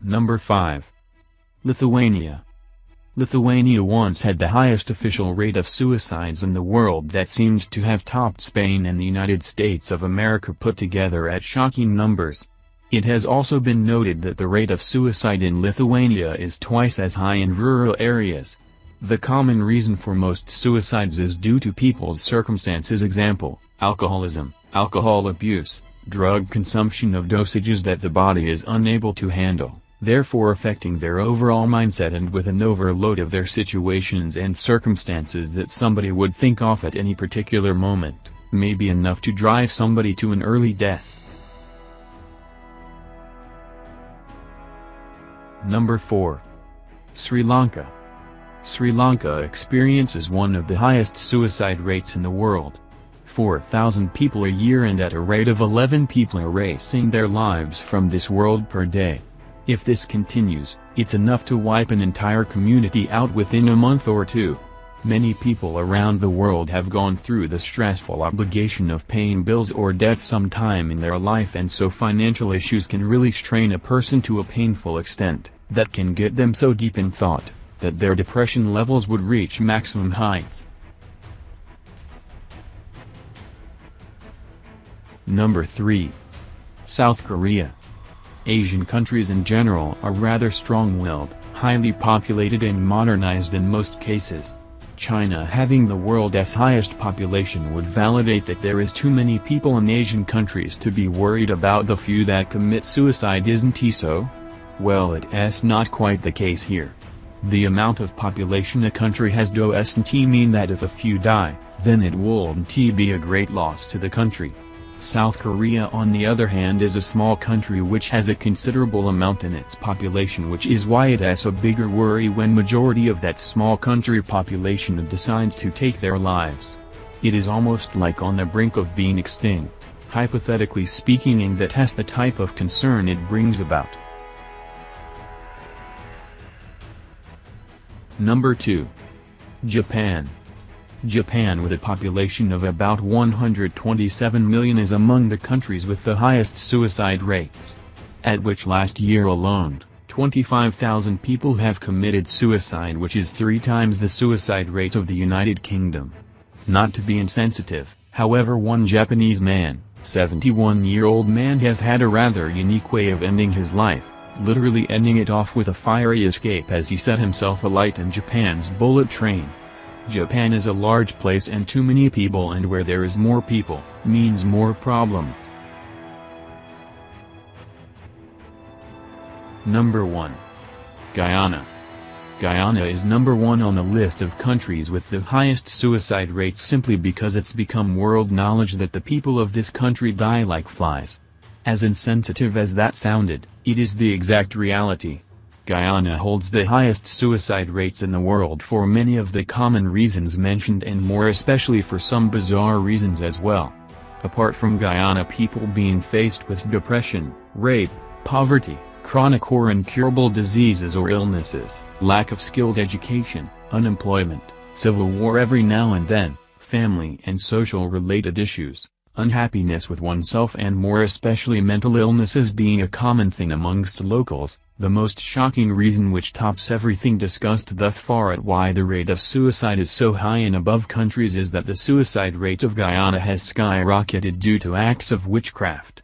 Number 5. Lithuania. Lithuania once had the highest official rate of suicides in the world that seemed to have topped Spain and the United States of America put together at shocking numbers. It has also been noted that the rate of suicide in Lithuania is twice as high in rural areas. The common reason for most suicides is due to people's circumstances, example, alcoholism, alcohol abuse, drug consumption of dosages that the body is unable to handle, therefore affecting their overall mindset, and with an overload of their situations and circumstances that somebody would think of at any particular moment, may be enough to drive somebody to an early death. Number 4. Sri Lanka. Sri Lanka experiences one of the highest suicide rates in the world. 4,000 people a year, and at a rate of 11 people erasing their lives from this world per day. If this continues, it's enough to wipe an entire community out within a month or two. Many people around the world have gone through the stressful obligation of paying bills or debts sometime in their life, and so financial issues can really strain a person to a painful extent, that can get them so deep in thought, that their depression levels would reach maximum heights. Number 3. South Korea. Asian countries in general are rather strong-willed, highly populated and modernized in most cases. China, having the world's highest population, would validate that there is too many people in Asian countries to be worried about the few that commit suicide, isn't he so? Well, it's not quite the case here. The amount of population a country has doesn't mean that if a few die, then it won't be a great loss to the country. South Korea, on the other hand, is a small country which has a considerable amount in its population, which is why it has a bigger worry when majority of that small country population decides to take their lives. It is almost like on the brink of being extinct, hypothetically speaking, and that has the type of concern it brings about. Number 2. Japan. Japan, with a population of about 127 million, is among the countries with the highest suicide rates. At which last year alone, 25,000 people have committed suicide, which is 3 times the suicide rate of the United Kingdom. Not to be insensitive, however, one Japanese man, 71-year-old man, has had a rather unique way of ending his life, literally ending it off with a fiery escape as he set himself alight in Japan's bullet train. Japan is a large place, and too many people, and where there is more people, means more problems. Number 1. Guyana. Guyana is number 1 on the list of countries with the highest suicide rates, simply because it's become world knowledge that the people of this country die like flies. As insensitive as that sounded, it is the exact reality. Guyana holds the highest suicide rates in the world for many of the common reasons mentioned, and more especially for some bizarre reasons as well. Apart from Guyana people being faced with depression, rape, poverty, chronic or incurable diseases or illnesses, lack of skilled education, unemployment, civil war every now and then, family and social related issues, unhappiness with oneself, and more especially mental illnesses being a common thing amongst locals, the most shocking reason which tops everything discussed thus far at why the rate of suicide is so high in above countries is that the suicide rate of Guyana has skyrocketed due to acts of witchcraft.